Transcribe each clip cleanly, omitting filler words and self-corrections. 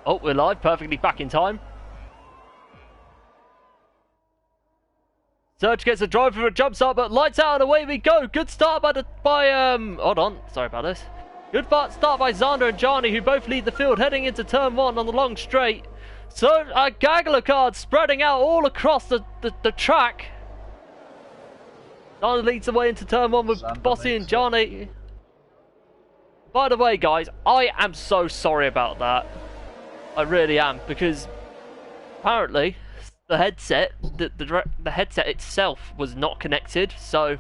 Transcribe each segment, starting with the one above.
Oh, we're live, perfectly back in time. Serge gets a drive for a jump start, but lights out and away we go. Good start hold on, sorry about this. Good start by Xander and Johnny, who both lead the field heading into turn 1 on the long straight. So a gaggle of cars spreading out all across the track. Xander leads the way into turn 1 with Bossy and Johnny. By the way, guys, I am so sorry about that. I really am, because apparently the headset, the headset itself was not connected, so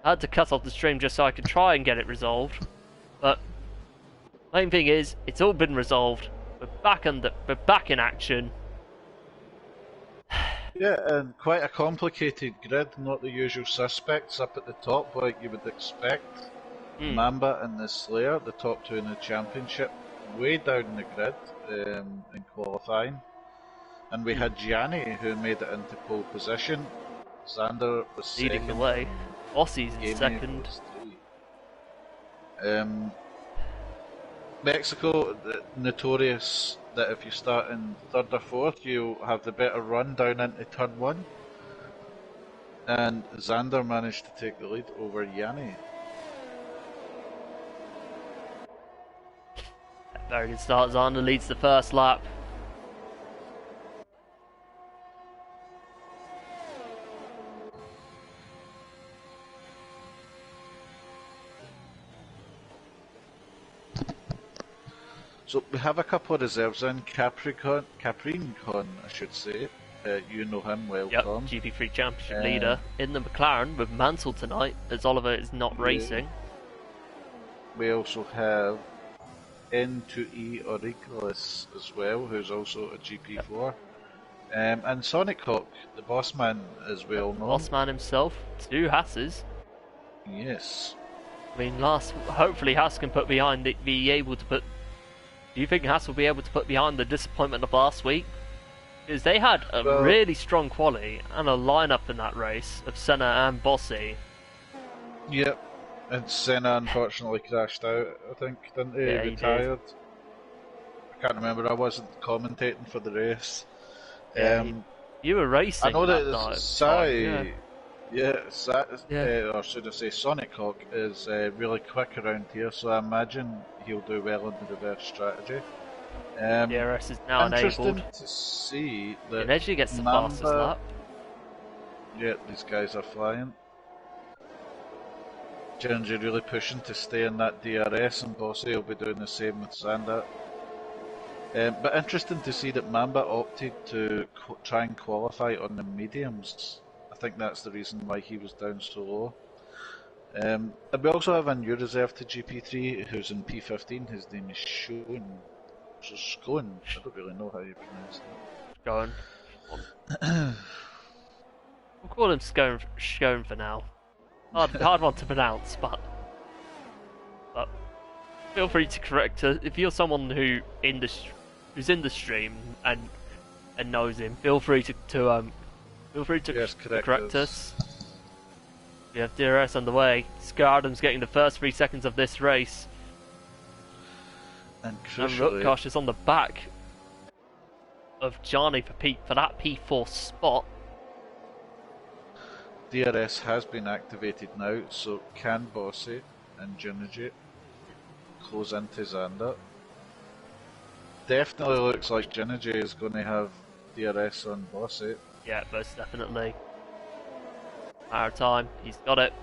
I had to cut off the stream just so I could try and get it resolved. But main thing is, it's all been resolved. We're back in action. Yeah, and quite a complicated grid, not the usual suspects up at the top like you would expect. Mamba and the Slayer, the top two in the championship, way down the grid in qualifying. And we had Gianni, who made it into pole position. Xander was leading second. the way. Bossy's in second. Mexico, notorious that if you start in third or fourth, you have the better run down into turn 1. And Xander managed to take the lead over Gianni. Very good start. Xander leads the first lap. So we have a couple of reserves in. Capricorn, I should say. You know him well, yep, Tom. GP3 championship leader in the McLaren with Mansell tonight, as Oliver is not racing. We also have N2E Auricula's as well, who's also a GP4. Yep. And Sonic Hawk, the boss man, is well known. Boss man himself, 2 Hasses. Yes. I mean, hopefully Haas can put behind it, be able to put. Do you think Haas will be able to put behind the disappointment of last week? Because they had a really strong quality and a lineup in that race of Senna and Bossy. Yep. And Senna unfortunately crashed out, I think, didn't he? Yeah, retired. I can't remember, I wasn't commentating for the race. Yeah, you were racing. I know that or should I say Sonic Hawk is really quick around here, so I imagine he'll do well in the reverse strategy. DRS is now interesting enabled. To see that Energy gets the fastest lap. Yeah, these guys are flying. Ginger really pushing to stay in that DRS, and Bossy will be doing the same with Xander. But interesting to see that Mamba opted to try and qualify on the mediums. I think that's the reason why he was down so low. And we also have a new reserve to GP3 who's in P15. His name is Schoen. I don't really know how you pronounce that. Schoen. We'll call him Schoen for now. Hard one to pronounce, but feel free to correct us if you're someone who's in the stream and knows him. Feel free to correct us. We have DRS on the way. Skardam's getting the first 3 seconds of this race. And Rutkosh is on the back of Johnny for that P4 spot. DRS has been activated now, so can Bossy and Juniji close into Xander? Definitely looks like Juniji is going to have DRS on Bossy. Yeah, most definitely. Matter of time, he's got it.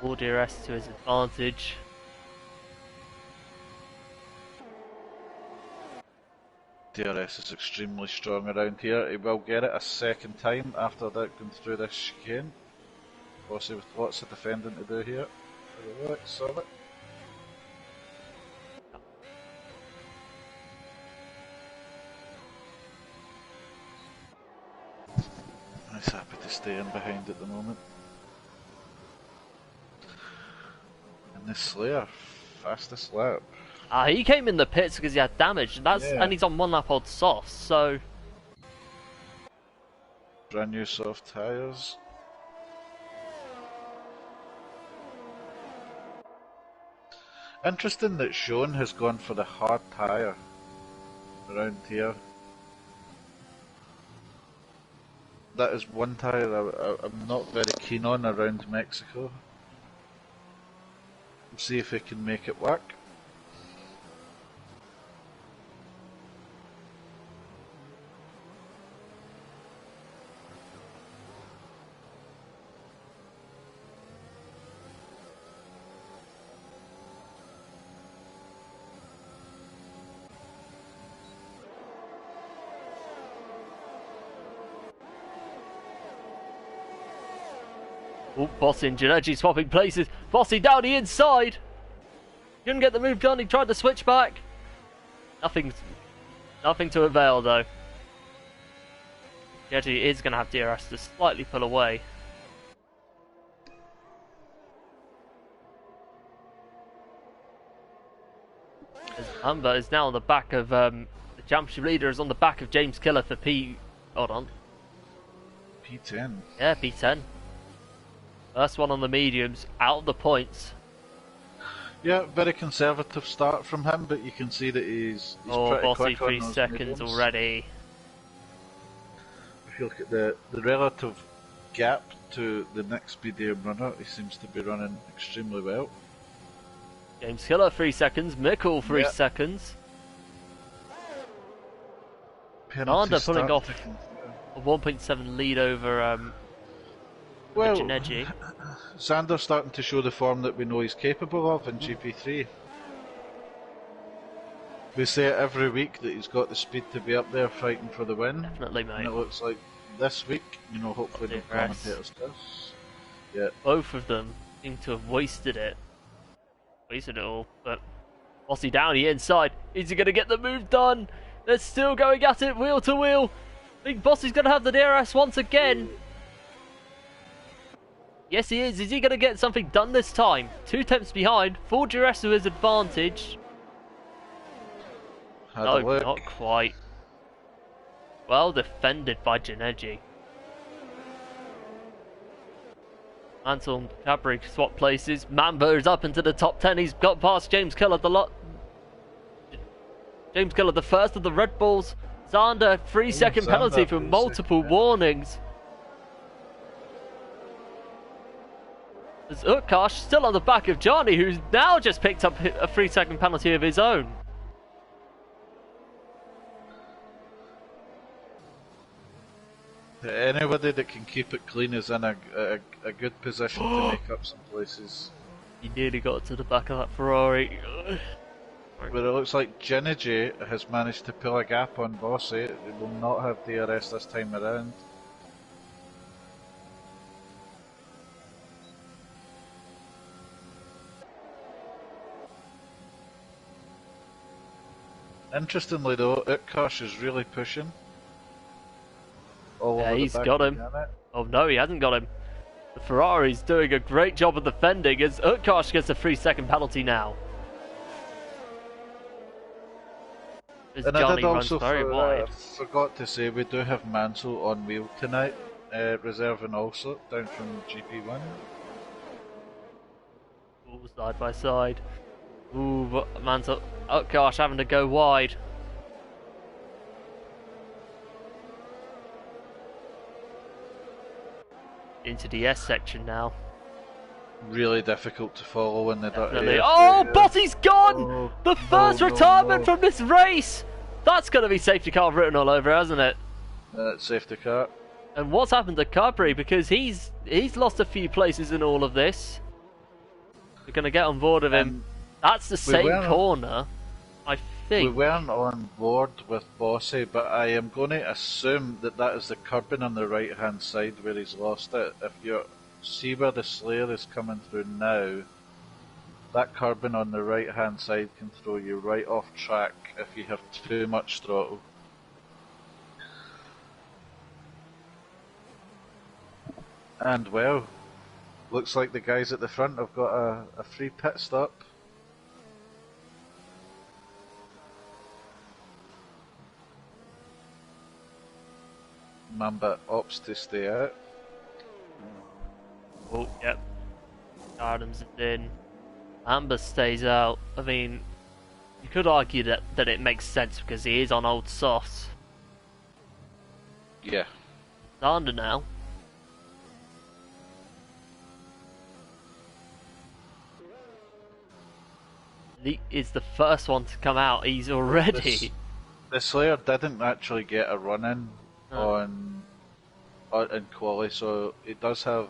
All DRS to his advantage. DRS is extremely strong around here. He will get it a second time after that going through this chicane. Bossy with lots of defending to do here. Saw it. He's happy to stay in behind at the moment. And this Slayer, fastest lap. He came in the pits because he had damage, and he's on 1 lap old sauce, so... Brand new soft tyres. Interesting that Sean has gone for the hard tyre around here. That is one tyre I'm not very keen on around Mexico. We'll see if we can make it work. Oh, Bossy and Giannetti swapping places. Bossy down the inside. Couldn't get the move done. He tried to switch back. Nothing to avail though. Giannetti is going to have DRS to slightly pull away. As Humber is now on the back of the championship leader is on the back of James Killer for Hold on. P10. Yeah, P10. First one on the mediums, out of the points. Yeah, very conservative start from him, but you can see that he's pretty Bossy, quick on 3 those seconds mediums. already. If you look at the relative gap to the next medium runner, he seems to be running extremely well. James Killer 3 seconds, Mickle 3 seconds. Penalty Arda pulling start off ticking. a 1.7 lead over Well, Giannetti. Xander's starting to show the form that we know he's capable of in GP3. We say it every week that he's got the speed to be up there fighting for the win. Definitely, And mate. it looks like this week, you know, hopefully the commentators does. Yeah. Both of them seem to have wasted it. Wasted it all, but Bossy down the inside. Is he going to get the move done? They're still going at it, wheel to wheel. Big Bossy's going to have the DRS once again. Yes, he is. Is he going to get something done this time? 2 attempts behind. Full DRS to his advantage. No, not quite. Well defended by Giannetti. Mansell and Cabri swap places. Mambo is up into the top 10. He's got past James Killer James Killer, the first of the Red Bulls. Zander, 3-second penalty for multiple warnings. There's Utkarsh still on the back of Johnny, who's now just picked up a 3-second penalty of his own. Anybody that can keep it clean is in a good position to make up some places. He nearly got to the back of that Ferrari. But it looks like Giannetti has managed to pull a gap on Bossy. He will not have DRS this time around. Interestingly though, Utkarsh is really pushing. Yeah, he's got him. Oh no, he hasn't got him. The Ferrari's doing a great job of defending as Utkarsh gets a 3-second penalty now. As And Johnny I did runs also very wide. forgot to say we do have Mansell on wheel tonight, reserving also down from GP1. Ooh, side by side. Ooh, but Mansell, Utkarsh having to go wide. Into the S section now. Really difficult to follow in the Definitely. Oh, Bossy's gone! Oh, The first no, retirement no. from this race! That's going to be safety car written all over, hasn't it? Safety car. And what's happened to Capri? Because he's lost a few places in all of this. We're going to get on board with him. That's the same corner, I think. We weren't on board with Bossy, but I am going to assume that that is the curbing on the right hand side where he's lost it. If you see where the Slayer is coming through now, that curbing on the right hand side can throw you right off track if you have too much throttle. And well, looks like the guys at the front have got a free pit stop. Mamba opts to stay out. Oh, yep. Adams is in. Amber stays out. I mean, you could argue that it makes sense because he is on old softs. Yeah. Zander now. He is the first one to come out. He's already. The Slayer didn't actually get a run in in quali, so it does have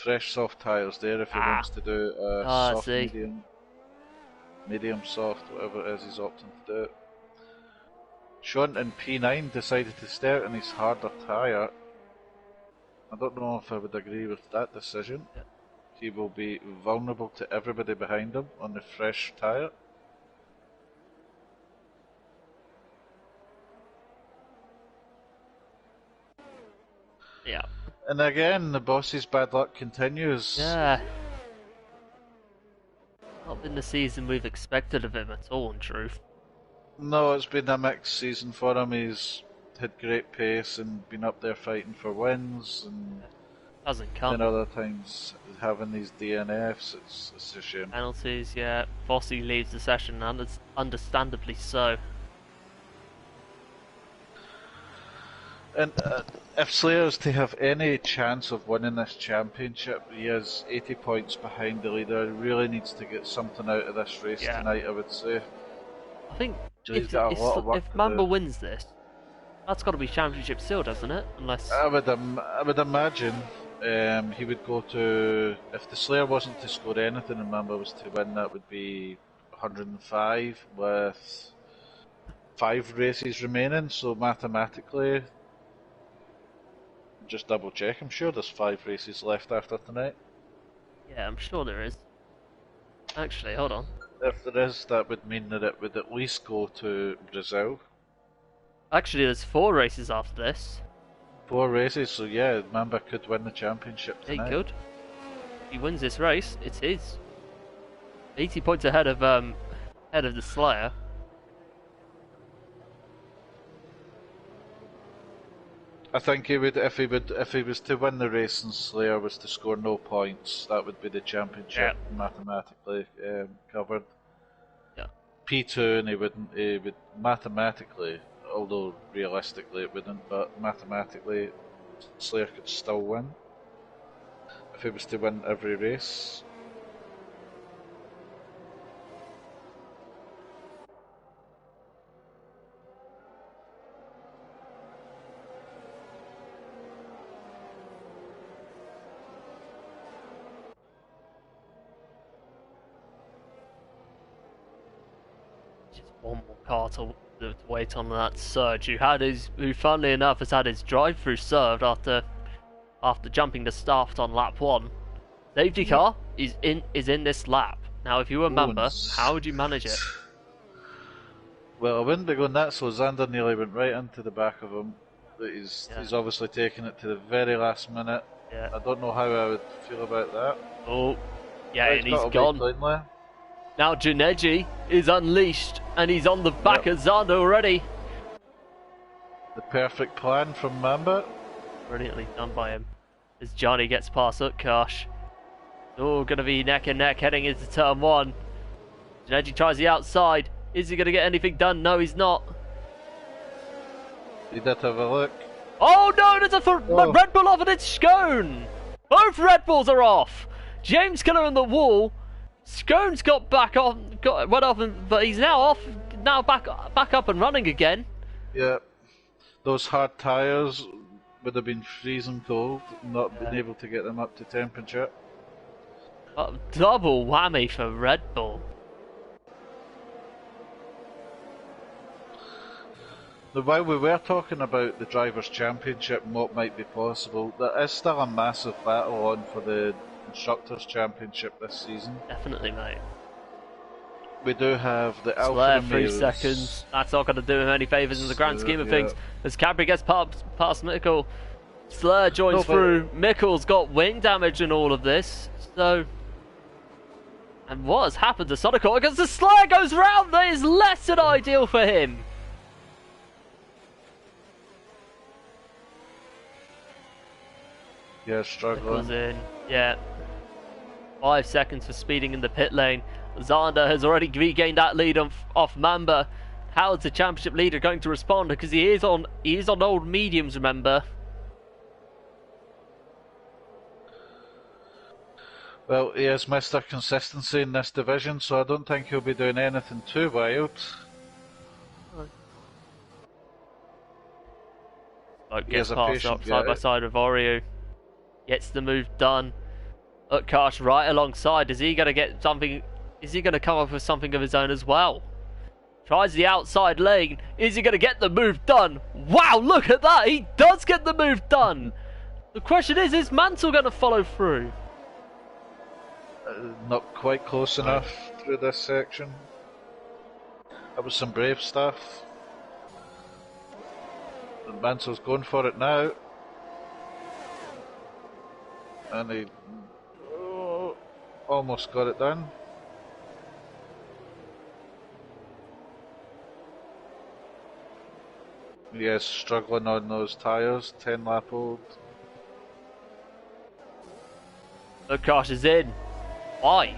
fresh soft tyres there if he wants to do a soft medium soft, whatever it is he's opting to do. Sean in P9 decided to start in his harder tyre. I don't know if I would agree with that decision. Yeah. He will be vulnerable to everybody behind him on the fresh tyre. Yeah. And again, the boss's bad luck continues. Yeah. Not been the season we've expected of him at all, in truth. No, it's been a mixed season for him. He's had great pace and been up there fighting for wins, and hasn't come. then other times having these DNFs. It's a shame. Penalties, yeah. Fossey leaves the session, understandably so. And if Slayer's to have any chance of winning this championship, he is 80 points behind the leader. He really needs to get something out of this race tonight, I would say. I think if Mamba wins this, that's got to be championship sealed, doesn't it? Unless I would imagine he would go to, if the Slayer wasn't to score anything and Mamba was to win, that would be 105 with 5 races remaining. So mathematically, just double check. I'm sure there's 5 races left after tonight. Yeah, I'm sure there is. Actually, hold on. If there is, that would mean that it would at least go to Brazil. Actually, there's 4 races after this. 4 races, so yeah, Mamba could win the championship tonight. He could. If he wins this race, it's his. 80 points ahead of the Slayer. I think he would if he was to win the race and Slayer was to score no points, that would be the championship mathematically covered. Yeah. P2, and he would mathematically, although realistically it wouldn't, but mathematically Slayer could still win if he was to win every race. One more car to wait on that surge. Who funnily enough has had his drive-through served after jumping the start on lap 1. Safety car is in this lap. Now, if you were Mamba, how would you manage it? Well, I wouldn't be going that slow. Zander nearly went right into the back of him. But he's obviously taken it to the very last minute. Yeah. I don't know how I would feel about that. Oh, yeah, and he's gone. Now Juneji is unleashed, and he's on the back of Zander already. The perfect plan from Mamba. Brilliantly done by him. As Johnny gets past Utkarsh. Oh, going to be neck and neck heading into turn 1. Juneji tries the outside. Is he going to get anything done? No, he's not. He did have a look. Oh no, there's a Red Bull off and it's Scone! Both Red Bulls are off! James Killer on the wall. Scone's got back off, went off, but he's now off, now back up and running again. Yeah, those hard tyres would have been freezing cold, not been able to get them up to temperature. Double whammy for Red Bull. Now, while we were talking about the Drivers' Championship and what might be possible, there is still a massive battle on for the Constructors' Championship this season. Definitely, mate. We do have the Alfa Slayer, Romeos. 3 seconds. That's not going to do him any favours in the grand scheme of things. As Cadbury gets past Mickle, Slayer joins through. Mickle's got wing damage in all of this. So, and what has happened to Sonicor? Because the Slayer goes round, that is less than ideal for him. Yeah, struggling. Mickle's in. Yeah. 5 seconds for speeding in the pit lane. Zander has already regained that lead off Mamba. How's the championship leader going to respond? Because he is on old mediums, remember. Well, he has Mr. Consistency in this division, so I don't think he'll be doing anything too wild. Gets passed up side by side with Oreo. Gets the move done. Utkarsh right alongside. Is he going to get something? Is he going to come up with something of his own as well? Tries the outside lane. Is he going to get the move done? Wow, look at that. He does get the move done. The question is Mansell going to follow through? Not quite close enough through this section. That was some brave stuff. And Mansell's going for it now. And he almost got it done. Yes, struggling on those tyres, 10 lap old. Utkarsh is in. Why?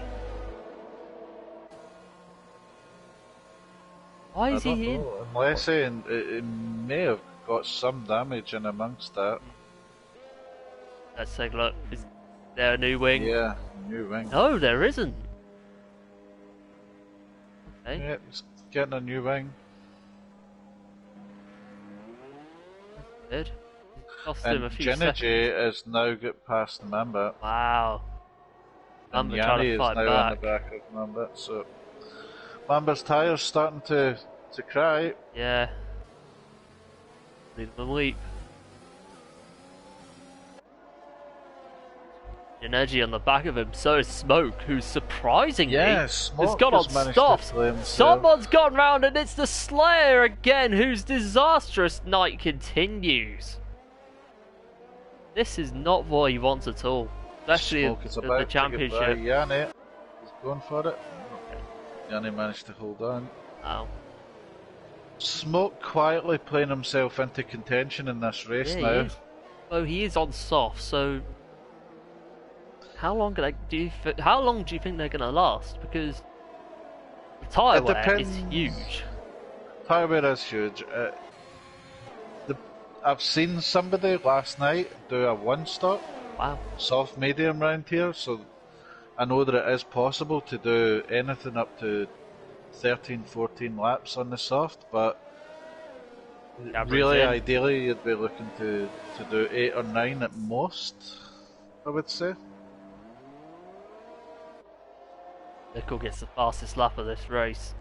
Why is he in? Unless he may have got some damage in amongst that. Let's take a look. Is there a new wing? Yeah, new wing. No, there isn't. Okay. Yeah, it's getting a new wing. Good. Cost And him a few Genergy seconds. is now got past Mamba. Wow. And Mamba trying Yanni to is fight now back. on the back of Mamba, so Mamba's tyres starting to cry. Yeah. Leave them weep. Energy on the back of him, so is Smoke, who's surprisingly has gone on softs. Someone's gone round and it's the Slayer again, whose disastrous night continues. This is not what he wants at all, especially in the championship. Yanni is going for it. Yanni managed to hold on. Oh. Smoke quietly playing himself into contention in this race now. He is on soft, so how long do you think they're gonna last? Because the tyre wear is huge. Tyre wear is huge. I've seen somebody last night do a one-stop soft medium round here, so I know that it is possible to do anything up to 13, 14 laps on the soft, but really ideally you'd be looking to do 8 or 9 at most, I would say. Nickel gets the fastest lap of this race.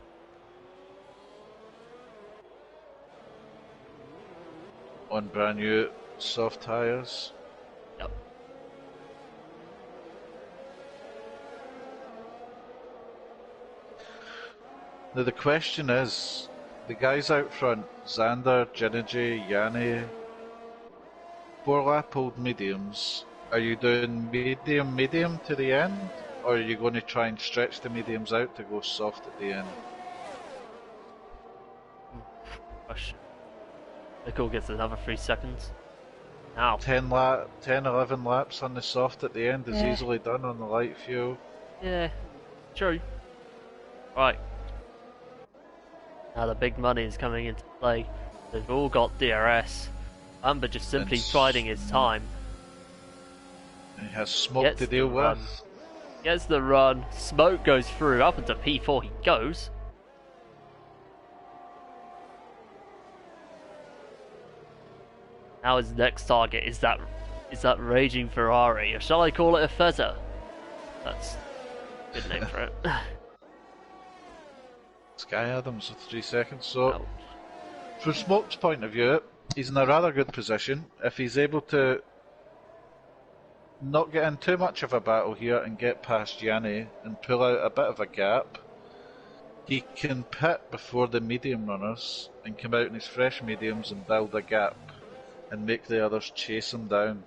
On brand new soft tyres. Yep. Now the question is, the guys out front, Xander, Genergy, Yanni, 4 lap old mediums, are you doing medium to the end? Or are you going to try and stretch the mediums out to go soft at the end? Question. Nickel gets another 3 seconds. Now. 10, 11 laps on the soft at the end is easily done on the light fuel. Yeah, true. Right. Now the big money is coming into play. They've all got DRS. Amber just simply biding his time. He has Smoke to deal with. Gets the run, Smoke goes through, up into P4 he goes. Now his next target is that raging Ferrari, or shall I call it a Fezzer? That's a good name for it. Sky Adams with 3 seconds, so from Smoke's point of view, he's in a rather good position. If he's able to not get in too much of a battle here and get past Yanni and pull out a bit of a gap, he can pit before the medium runners and come out in his fresh mediums and build a gap and make the others chase him down.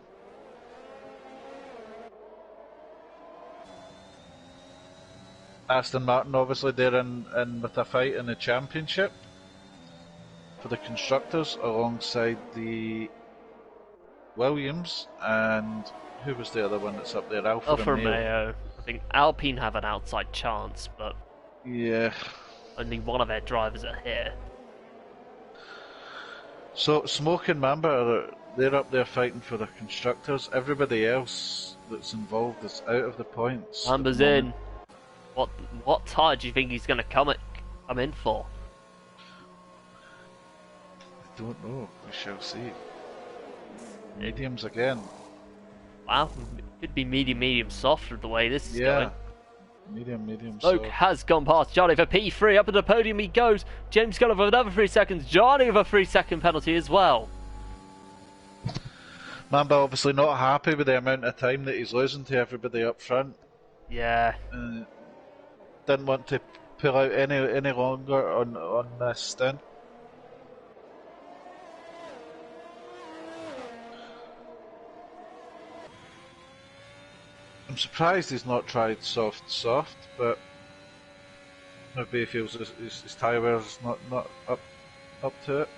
Aston Martin obviously they're in with a fight in the championship for the constructors alongside the Williams, and who was the other one that's up there? Alfa Romeo. I think Alpine have an outside chance, but Yeah. only one of their drivers are here. So Smoke and Mamba, they're up there fighting for the constructors. Everybody else that's involved is out of the points. Mamba's in. What tyre do you think he's going to come in for? I don't know. We shall see. Mediums again. Wow, could be medium, soft with the way this is going. Medium. Smoke has gone past Johnny for P3. Up at the podium he goes. James Gunner with another 3 seconds. Johnny with a 3-second penalty as well. Mamba obviously not happy with the amount of time that he's losing to everybody up front. Yeah. Didn't want to pull out any longer on this stint. I'm surprised he's not tried soft, but maybe he feels his tyre wear's not up to it.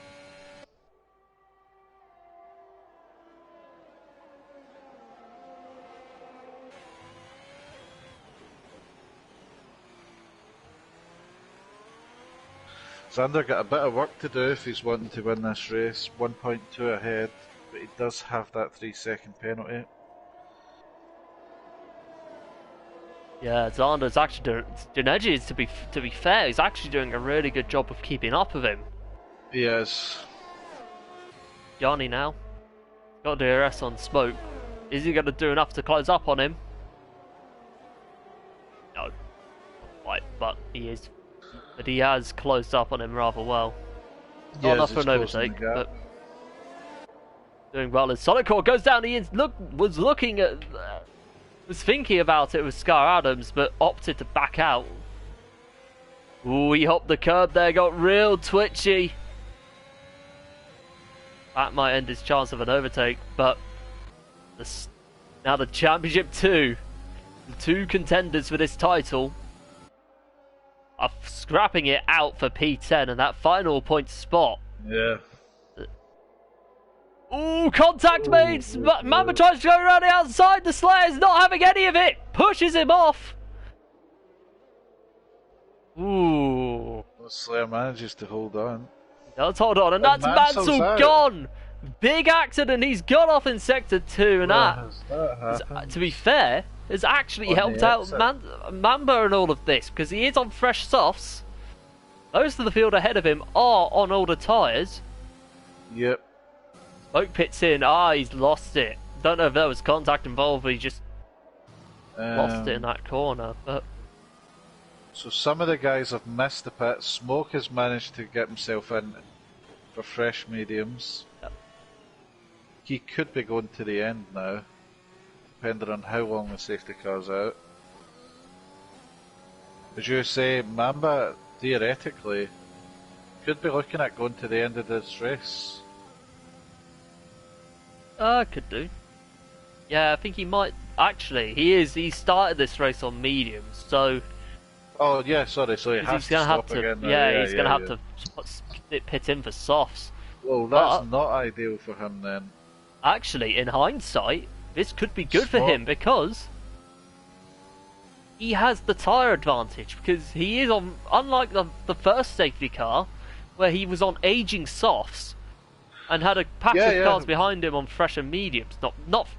Xander got a bit of work to do if he's wanting to win this race. 1.2 ahead, but he does have that 3-second penalty. Yeah, Xander's actually doing. Janeji, to be fair, he's actually doing a really good job of keeping up with him. He is. Yanni now. Got DRS on Smoke. Is he going to do enough to close up on him? No. Not quite, but he is. But he has closed up on him rather well. Not enough for an overtake, but doing well as Solid Core goes down. He was looking at. Was thinking about it with Scar Adams, but opted to back out. Ooh, he hopped the curb there, got real twitchy. That might end his chance of an overtake, but now the Championship 2, the two contenders for this title, are scrapping it out for P10 and that final point spot. Yeah. Ooh, contact made! Mamba tries to go around the outside, the Slayer's not having any of it! Pushes him off! Ooh. The Slayer manages to hold on. Let's hold on, and that's Mansell gone! Big accident, he's gone off in Sector 2, and that to be fair, has actually helped out Mamba and all of this, because he is on fresh softs. Most of the field ahead of him are on older tyres. Yep. Smoke pits in. He's lost it. Don't know if there was contact involved, but he just lost it in that corner. But so some of the guys have missed the pit. Smoke has managed to get himself in for fresh mediums. Yep. He could be going to the end now, depending on how long the safety car's out. As you say, Mamba theoretically could be looking at going to the end of this race. Could do. Yeah, I think he might. Actually, he started this race on mediums, so. Oh yeah, sorry. So he has to stop again. Yeah, he's going to have to pit in for softs. Well, that's not ideal for him then. Actually, in hindsight, this could be good for him because he has the tyre advantage because he is on. Unlike the first safety car, where he was on aging softs. And had a patch of cars behind him on fresher mediums, not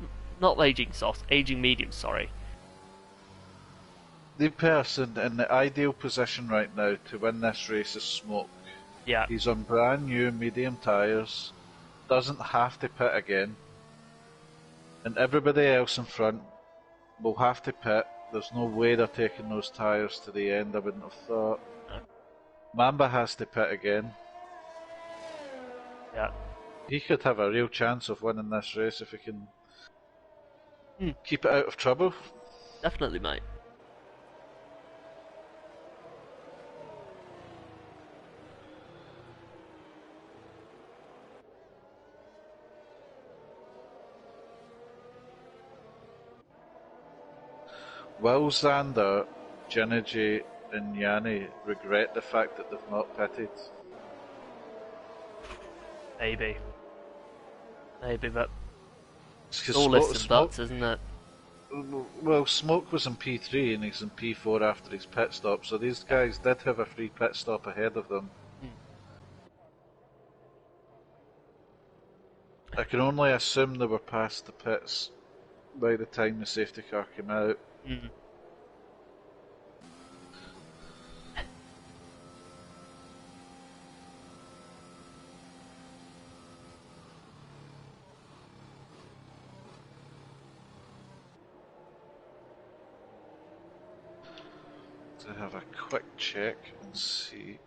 aging softs, aging mediums. Sorry. The person in the ideal position right now to win this race is Smoke. Yeah. He's on brand new medium tyres, doesn't have to pit again, and everybody else in front will have to pit. There's no way they're taking those tyres to the end. I wouldn't have thought. No. Mamba has to pit again. Yeah. He could have a real chance of winning this race if he can keep it out of trouble. Definitely, mate. Will Xander, Janeji and Yanni regret the fact that they've not pitted? Maybe, but It's all ifs and buts, isn't it? Well, Smoke was in P3 and he's in P4 after his pit stop, so these guys did have a free pit stop ahead of them. I can only assume they were past the pits by the time the safety car came out. To have a quick check and see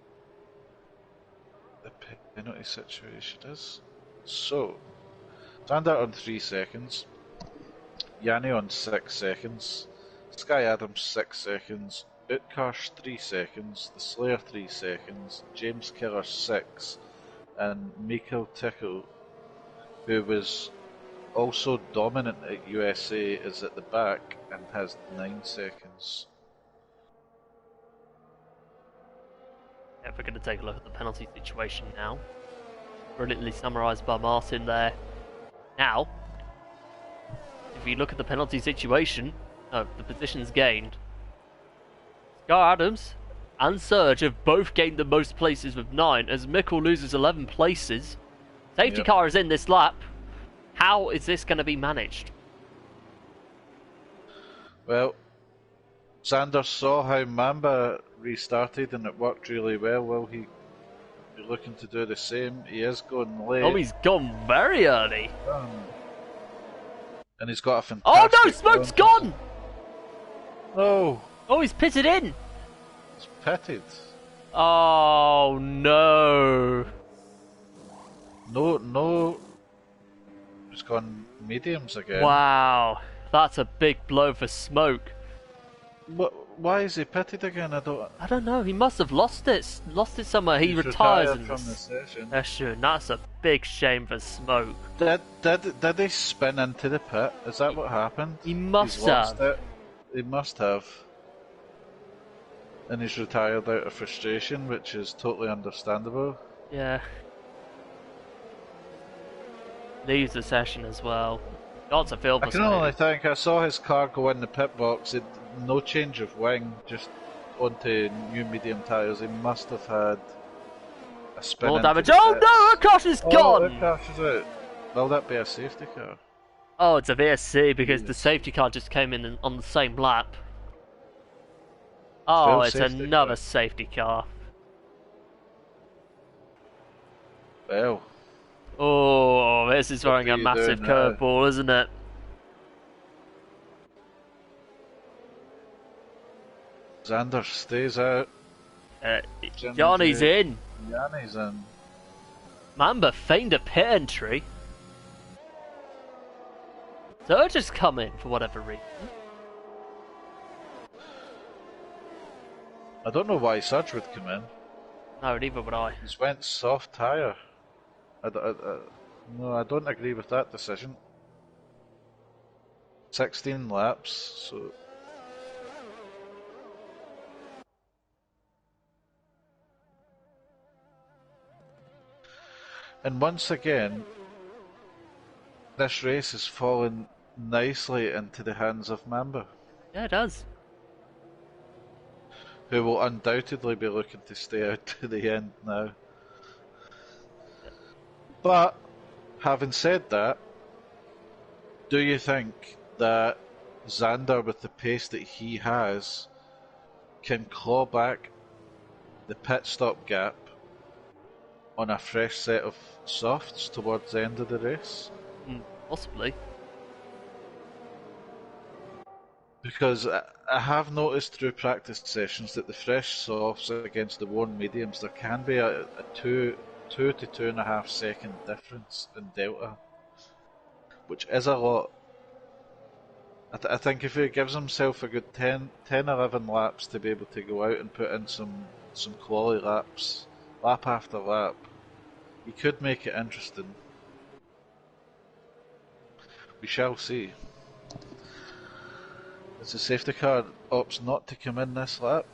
the penalty situation is. So, Zander on 3 seconds, Yanni on 6 seconds, Sky Adams 6 seconds, Utkarsh 3 seconds, The Slayer 3 seconds, James Killer 6, and Mikhail Tickle, who was also dominant at USA, is at the back and has 9 seconds. If we're going to take a look at the penalty situation now, brilliantly summarised by Martin there. Now, if you look at the penalty situation, the positions gained, Scar Adams and Serge have both gained the most places with 9, as Mikkel loses 11 places. Safety car is in this lap. How is this going to be managed? Well, Sanders saw how Mamba restarted and it worked really well. Will he be looking to do the same? He is going late. Oh, he's gone very early. And he's got a fantastic... Oh no, Smoke's gone! Oh! Oh, he's pitted in! He's pitted. Oh no! No. He's gone mediums again. Wow, that's a big blow for Smoke. But why is he pitted again? I don't know. He must have lost it somewhere. He retires from the session. That's true. That's a big shame for Smoke. Did he spin into the pit? Is that what happened? He must have. He must have. And he's retired out of frustration, which is totally understandable. Yeah. Leaves the session as well. Lots of feel for I can only think, I saw his car go in the pit box. No change of wing, just onto new medium tyres. He must have had a spin. More damage. Oh no, Utkarsh is gone! Utkarsh is out. Will that be a safety car? Oh, it's a VSC because the safety car just came in on the same lap. Oh, it's another safety car. Well. Oh, this is throwing a massive curveball, isn't it? Xander stays out. Yanni's in. Yanni's in. Mamba feigned a pit entry. Serge has come in for whatever reason. I don't know why Serge would come in. No, neither would I. He's went soft tyre. No, I don't agree with that decision. 16 laps, so... And once again, this race has fallen nicely into the hands of Mamba. Yeah, it does. Who will undoubtedly be looking to stay out to the end now. But, having said that, do you think that Xander, with the pace that he has, can claw back the pit stop gap on a fresh set of softs towards the end of the race? Possibly. Because I have noticed through practice sessions that the fresh softs against the worn mediums, there can be a 2 to 2.5 second difference in delta, which is a lot. I think if he gives himself a good 10, 11 laps to be able to go out and put in some quality laps, lap after lap, he could make it interesting. We shall see. As the safety car opts not to come in this lap.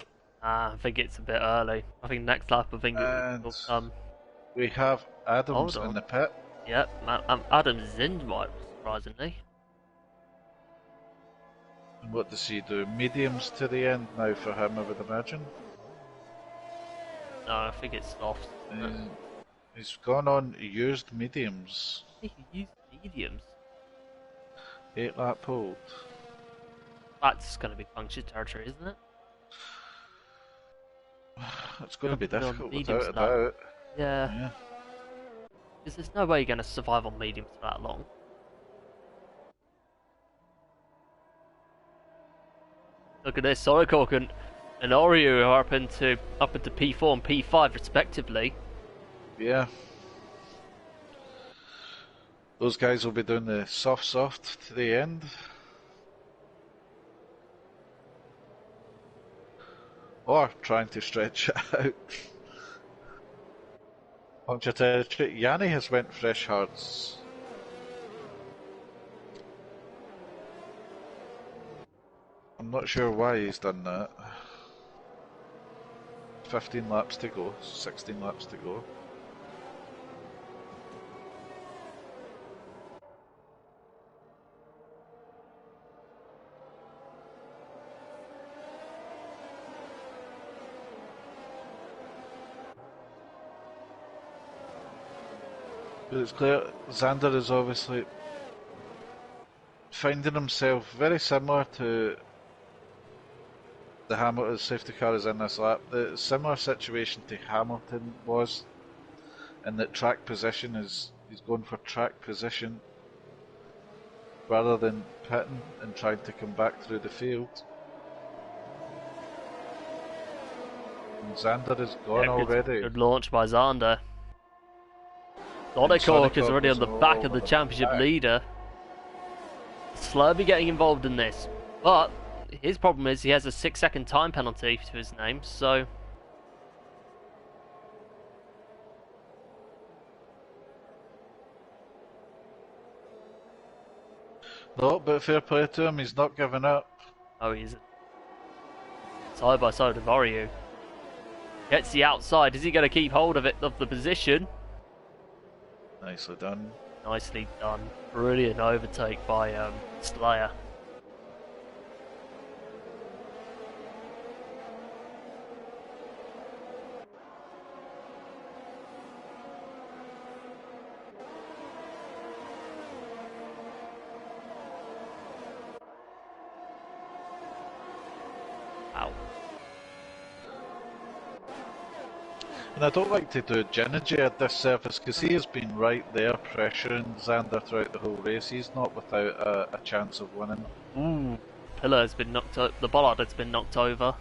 I think it's a bit early. I think next lap it will come. We have Adams in the pit. Yep, Adams is in, surprisingly. What does he do? Mediums to the end now for him, I would imagine. No, I think it's soft. He's gone on used mediums. I think he used mediums. 8 lap hold. That's going to be punctured territory, isn't it? It's going to be difficult mediums without a doubt. Yeah. Because there's no way you're going to survive on mediums for that long. Look at this, Sonicork and Oreo are up into P4 and P5 respectively. Yeah. Those guys will be doing the soft to the end. Or trying to stretch it out. Puncture territory. Yanni has went fresh hards. I'm not sure why he's done that. 15 laps to go, 16 laps to go. But it's clear Xander is obviously finding himself very similar to the Hamilton safety car is in this lap. The similar situation to Hamilton was in that track position he's going for track position rather than pitting and trying to come back through the field. And Xander is gone already. Good launch by Xander. Sonicork is already on the back of the championship leader. Slowly getting involved in this, but his problem is he has a 6-second time penalty to his name, so... No, but fair play to him, he's not giving up. Oh, he's side by side with Oreo. Gets the outside, is he going to keep hold of it, of the position? Nicely done. Nicely done. Brilliant overtake by Slayer. Wow. And I don't like to do Ginergy at this surface because he has been right there pressuring Xander throughout the whole race. He's not without a chance of winning. Ooh, pillar has been knocked over. The bollard has been knocked over.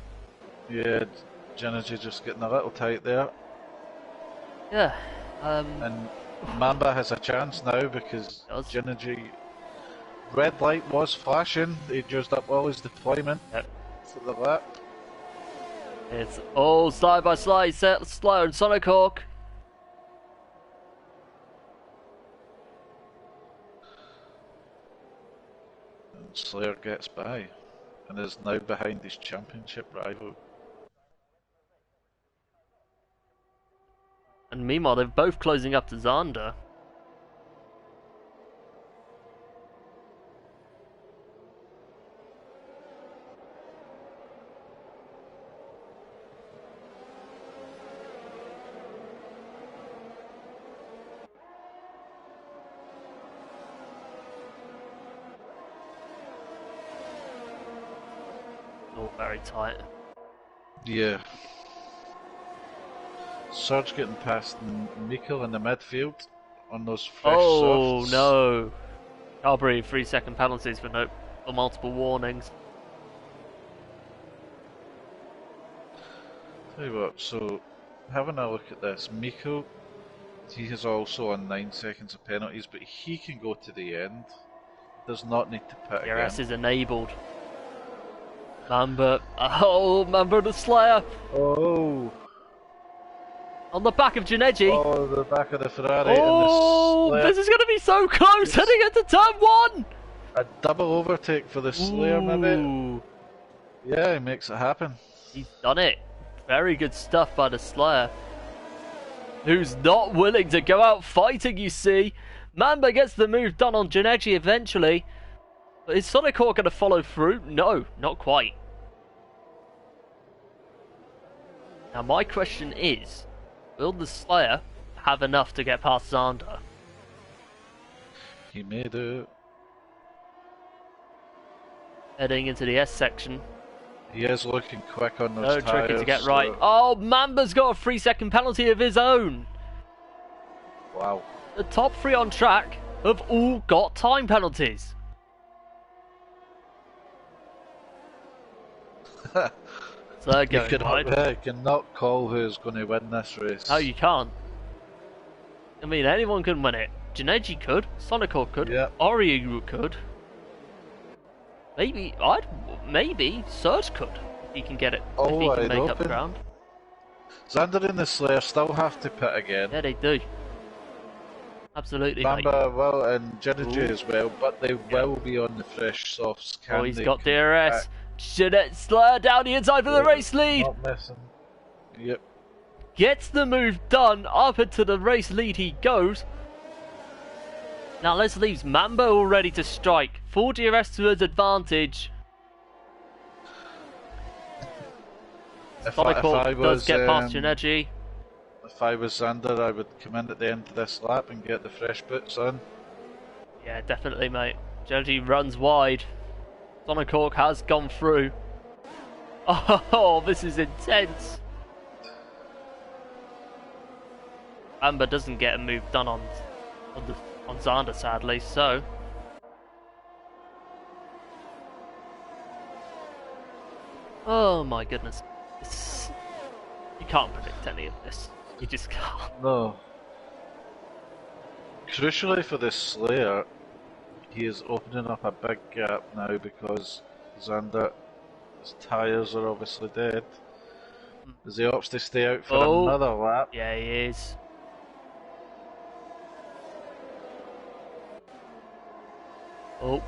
Yeah, Ginergy just getting a little tight there. Yeah. And Mamba has a chance now because Ginergy... Red light was flashing. He'd used up all his deployment for the lap. It's all slide by slide, Slayer and Sonicork. And Slayer gets by and is now behind his championship rival. And meanwhile, they're both closing up to Xander. All very tight. Yeah. Surge getting past Mikkel in the midfield on those fresh softs. Oh no! Carberry 3-second penalties for multiple warnings. Tell you what, so having a look at this, Mikkel, he is also on 9 seconds of penalties, but he can go to the end. Does not need to pit again. DRS is enabled. Mamba, Mamba the Slayer. Oh. On the back of Ginergy. Oh, the back of the Ferrari. Oh, and the this is going to be so close, heading into turn 1. A double overtake for the Slayer, maybe. Yeah, he makes it happen. He's done it. Very good stuff by the Slayer, who's not willing to go out fighting, you see. Mamba gets the move done on Ginergy eventually. But is Sonic Hawk going to follow through? No, not quite. Now my question is, will the Slayer have enough to get past Xander? He may do. Heading into the S section. He is looking quick on those No tires. tricky to get right. Oh, Mamba's got a 3-second penalty of his own. Wow. The top 3 on track have all got time penalties. So they're going wide. You cannot call who's going to win this race. No, you can't. I mean, anyone can win it. Janeji could, Sonic Hawk could, Yep. Oryu could. Maybe Surge could. He can get it if he can make up ground. Xander and the Slayer still have to pit again. Yeah, they do. Absolutely, mate. Mamba will and Janeji as well, but they will be on the fresh softs. Oh, he's got DRS. Jeanette Slayer down the inside for the race lead. Not missing. Yep. Gets the move done. Up into the race lead he goes. Now let's leave Mamba all ready to strike. Full DRS to his advantage. Sonic Hawk does get past Janeji. If I was Xander, I would come in at the end of this lap and get the fresh boots on. Yeah, definitely, mate. Janeji runs wide. Sonic Hawk has gone through. Oh, this is intense. Amber doesn't get a move done on Xander, sadly, so... Oh my goodness. You can't predict any of this. You just can't. No. Crucially for this Slayer, he is opening up a big gap now because Xander's tyres are obviously dead. As he opts to stay out for another lap. Yeah, he is. Oh,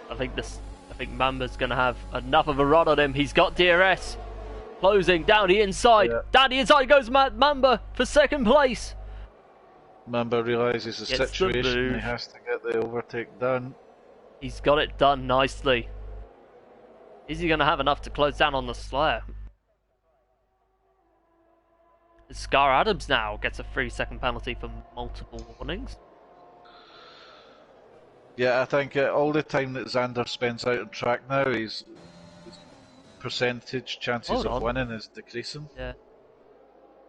I think Mamba's gonna have enough of a run on him. He's got DRS. Closing down the inside. Yeah. Down the inside goes Mamba for second place. Mamba realises the situation. He has to get the overtake done. He's got it done nicely. Is he going to have enough to close down on the Slayer? Scar Adams now gets a 3-second penalty for multiple warnings. Yeah, I think all the time that Xander spends out on track now, his percentage chances of winning is decreasing. Yeah.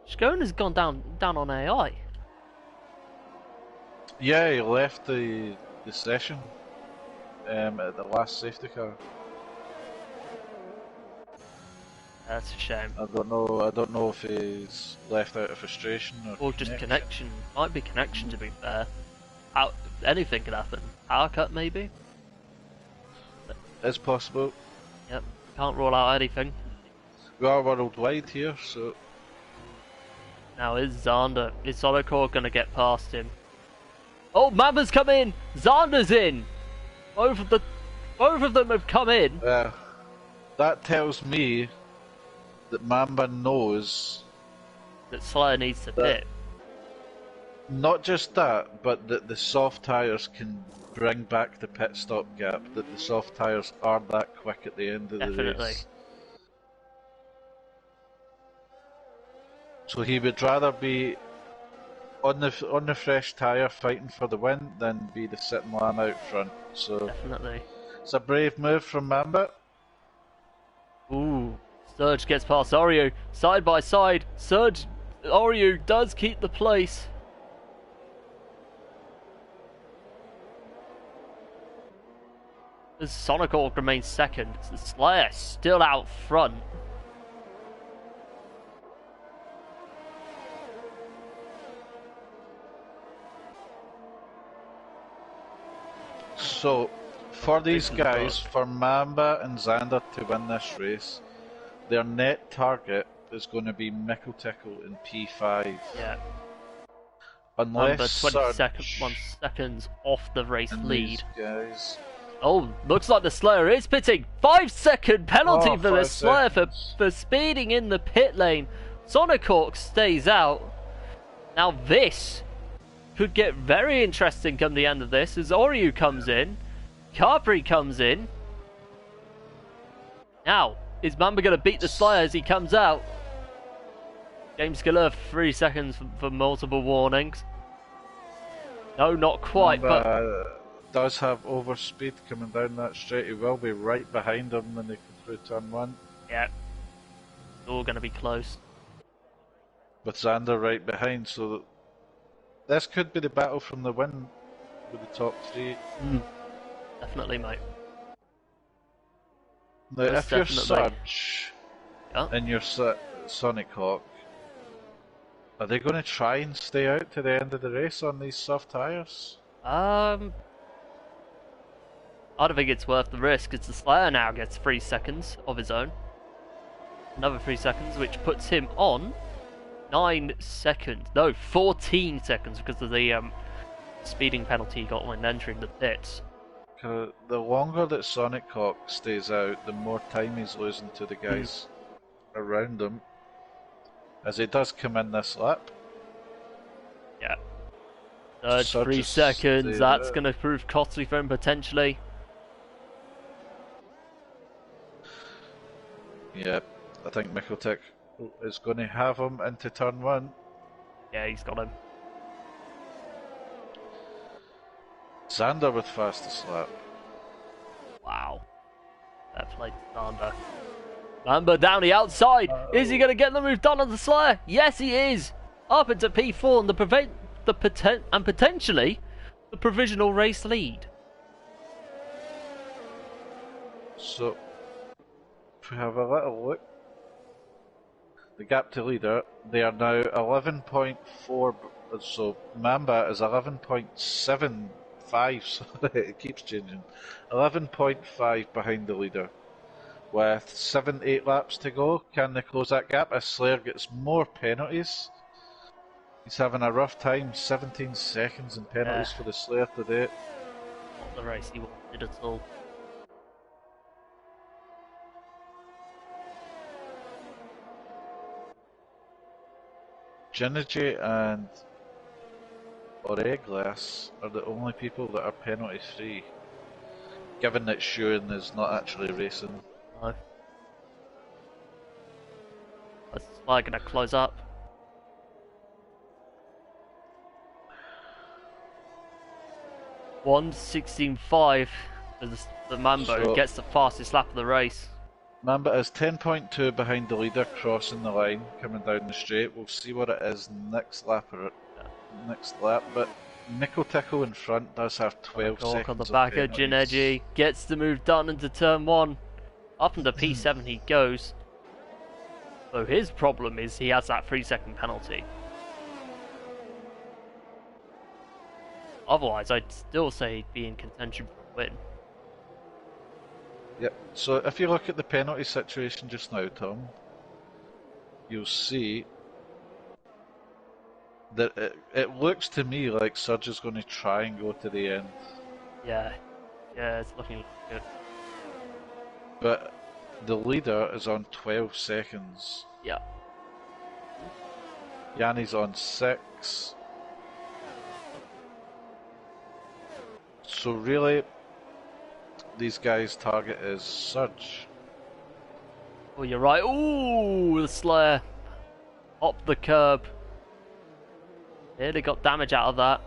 Scone has gone down on AI. Yeah, he left the session at the last safety car. That's a shame. I don't know if he's left out of frustration or just connection. Might be connection, to be fair. Anything could happen. Power cut, maybe. It's possible. Yep. Can't rule out anything. We are worldwide here, so. Now is Sonic Hawk gonna get past him? Oh, Mamba's come in. Xander's in. Both of them have come in. That tells me that Mamba knows that Slayer needs to pit. Not just that, but that the soft tyres can bring back the pit stop gap. That the soft tyres are that quick at the end of the race. So he would rather be on the fresh tyre fighting for the win than be the sitting lamb out front. So definitely, it's a brave move from Mamba. Ooh, Surge gets past Oryu side by side. Oryu does keep the place. As Sonic Hawk remains second, the Slayer still out front. So, for these guys, for Mamba and Xander to win this race, their net target is going to be Mickle Tickle in P5. Yeah. Unless Mamba 21 seconds off the race lead. Guys. Oh, looks like the Slayer is pitting. 5-second penalty for the Slayer for speeding in the pit lane. Sonic Hawk stays out. Now this could get very interesting come the end of this as Oryu comes in. Capri comes in. Now, is Mamba going to beat the Slayer as he comes out? James Giller, 3 seconds for multiple warnings. No, not quite, Mamba does have overspeed coming down that straight. He will be right behind him when they come through turn 1. Yeah, it's all going to be close. With Xander right behind, so this could be the battle from the win with the top 3. Definitely, mate. Now, if you're Surge and you're Sonic Hawk, are they going to try and stay out to the end of the race on these soft tyres? I don't think it's worth the risk, because the Slayer now gets 3 seconds of his own. Another 3 seconds, which puts him on 9 seconds. No, 14 seconds because of the speeding penalty he got when entering the pits. The longer that Sonic Hawk stays out, the more time he's losing to the guys around him. As he does come in this lap. Yeah. 3 seconds, that's going to prove costly for him potentially. Yeah, I think Mikkeltech is going to have him into turn 1. Yeah, he's got him. Xander with fastest lap. Wow. That played Xander. Mamba down the outside. Is he going to get the move done on the Slayer? Yes, he is. Up into P4 and potentially the provisional race lead. So, if we have a little look, the gap to leader, they are now 11.4, so Mamba is 11.75, sorry, it keeps changing, 11.5 behind the leader. With 7-8 laps to go, can they close that gap as Slayer gets more penalties? He's having a rough time, 17 seconds in penalties for the Slayer today. Not the race he wanted at all. Ginergy and Oreglas are the only people that are penalty free, given that Shuren is not actually racing. No. That's why going to close up. .1:16.5 as the Mambo gets the fastest lap of the race. Mamba is 10.2 behind the leader, crossing the line, coming down the straight. We'll see what it is next lap. But Mikkeltech in front does have 12 seconds. On the back of Ginergy, gets the move done into turn 1. Up into P7 he goes. So his problem is he has that 3-second penalty. Otherwise, I'd still say he'd be in contention for a win. Yep, so if you look at the penalty situation just now, Tom, you'll see that it looks to me like Surge is going to try and go to the end. Yeah, it's looking good. But the leader is on 12 seconds. Yeah. Yanni's on 6. So really, these guys' target is Surge. Oh, you're right. Ooh, the Slayer. Up the curb. Nearly got damage out of that.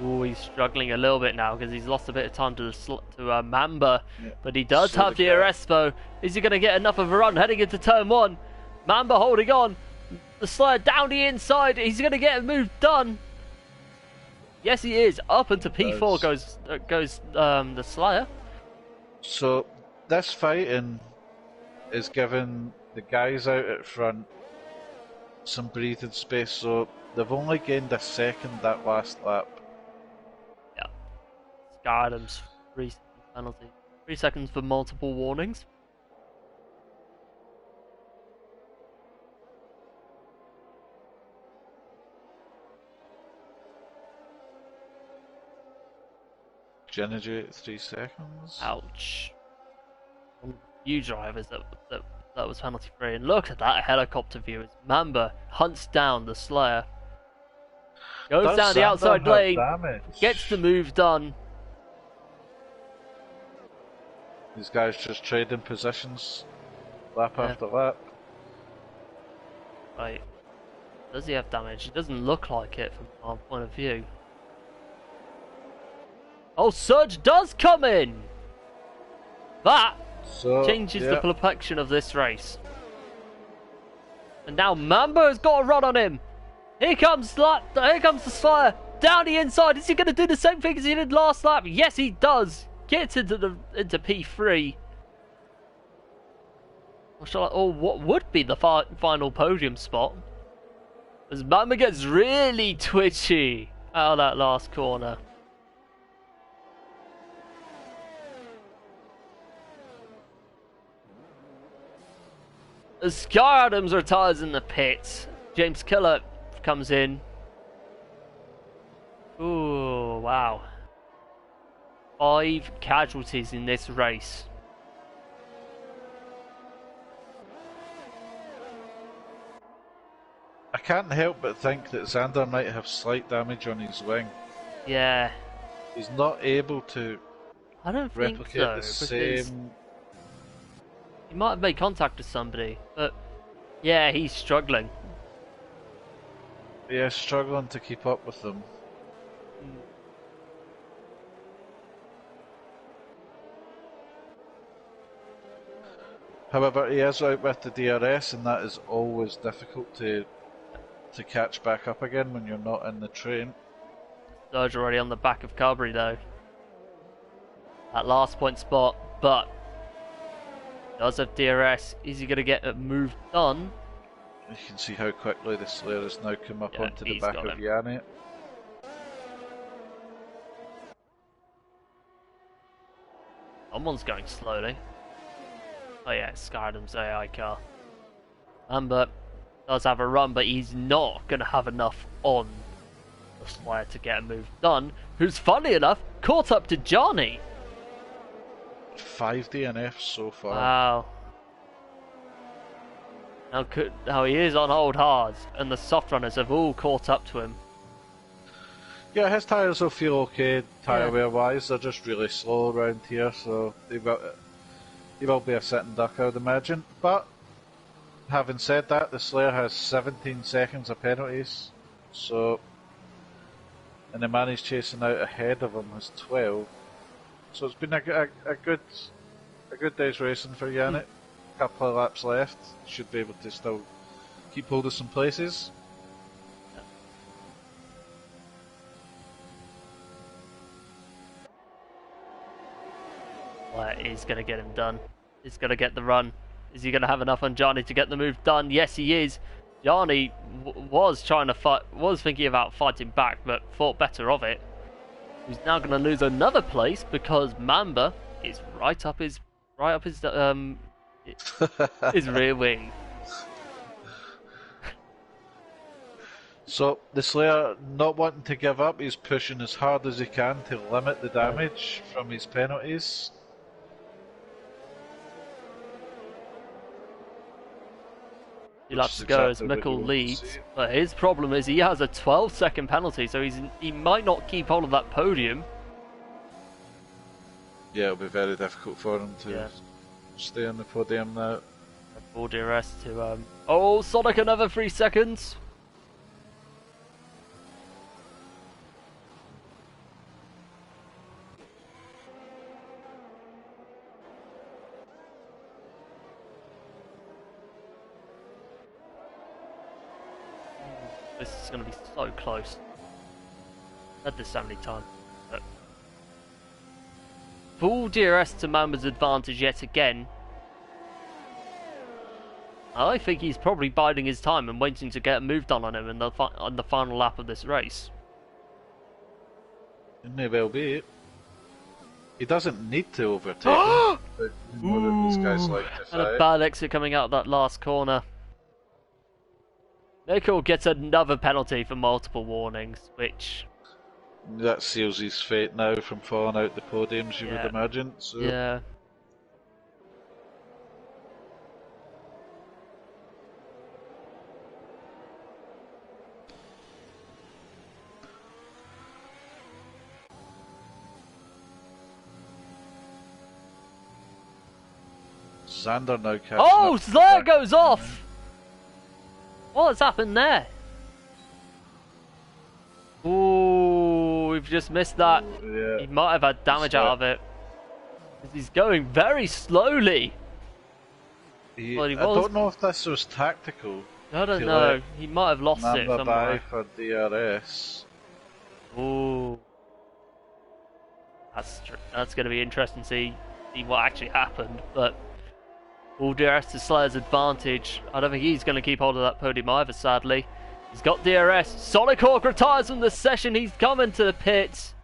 Ooh, he's struggling a little bit now because he's lost a bit of time to Mamba. Yeah. But he does have the Arespo. Is he going to get enough of a run heading into turn 1? Mamba holding on. The Slayer down the inside. He's going to get a move done. Yes, he is. Up into P4 goes the Slayer. So this fighting is giving the guys out at front some breathing space. So they've only gained a second that last lap. Yeah. Skyrim's 3 second penalty. 3 seconds for multiple warnings. Energy 3 seconds. Ouch. Few drivers that was penalty free. And look at that helicopter view as Mamba hunts down the Slayer. Goes down the outside lane, gets the move done. These guys just trading positions, lap Yeah. after lap. Right. Does he have damage? It doesn't look like it from our point of view. Oh, Surge does come in! That changes the complexion of this race. And now Mamba has got a run on him. Here comes the Slayer down the inside. Is he going to do the same thing as he did last lap? Yes, he does. Gets into P3. Or what would be the final podium spot? As Mamba gets really twitchy out of that last corner. As Scar Adams retires in the pits, James Killer comes in. Ooh, wow. 5 casualties in this race. I can't help but think that Xander might have slight damage on his wing. Yeah. He's not able to replicate the same. He might have made contact with somebody, but yeah, he's struggling. Yeah, struggling to keep up with them. However, he is out with the DRS, and that is always difficult to catch back up again when you're not in the train. Surge already on the back of Carberry though. That last point spot, but does have DRS. Is he going to get a move done? You can see how quickly the Slayer has now come up onto the back of him. Yanni. Someone's going slowly. Oh yeah, it's Skyrim's AI car. Amber does have a run, but he's not going to have enough on the Slayer to get a move done. Who's, funny enough, caught up to Johnny. 5 DNFs so far. Wow. Now he is on old hards, and the soft runners have all caught up to him. Yeah, his tyres will feel okay tyre wear wise. They're just really slow around here, so he will be a sitting duck, I would imagine. But having said that, the Slayer has 17 seconds of penalties, so and the man he's chasing out ahead of him has 12. So it's been a good day's racing for Yannick. Couple of laps left. Should be able to still keep hold of some places. Well, he's going to get him done. He's going to get the run. Is he going to have enough on Johnny to get the move done? Yes, he is. Johnny was trying to fight, was thinking about fighting back, but thought better of it. He's now going to lose another place because Mamba is right up his his rear wing. So the Slayer, not wanting to give up, he's pushing as hard as he can to limit the damage from his penalties. He lets go as Mickle leads, but his problem is he has a 12-second penalty, so he might not keep hold of that podium. Yeah, it'll be very difficult for him to stay on the podium now. Full DRS to oh, Sonic another 3 seconds. This is going to be so close. I've had this so many times. But full DRS to Mamba's advantage yet again. I think he's probably biding his time and waiting to get a move done on him in on the final lap of this race. It may well be. He doesn't need to overtake him, but you know that these guys like to fight. And a bad exit coming out of that last corner. Nickel gets another penalty for multiple warnings, which... That seals his fate now from falling out the podiums, you would imagine. So. Yeah. Xander now catching Oh, up. Slayer goes off! What's happened there? Ooh, we've just missed that. Yeah. He might have had damage out of it. He's going very slowly. I don't know if this was tactical. I don't know. He might have lost it Mamba by somewhere. for DRS. Ooh. That's going to be interesting to see what actually happened. But all DRS to Slayer's advantage. I don't think he's going to keep hold of that podium either, sadly. He's got DRS. Sonic Hawk retires from the session. He's coming to the pits.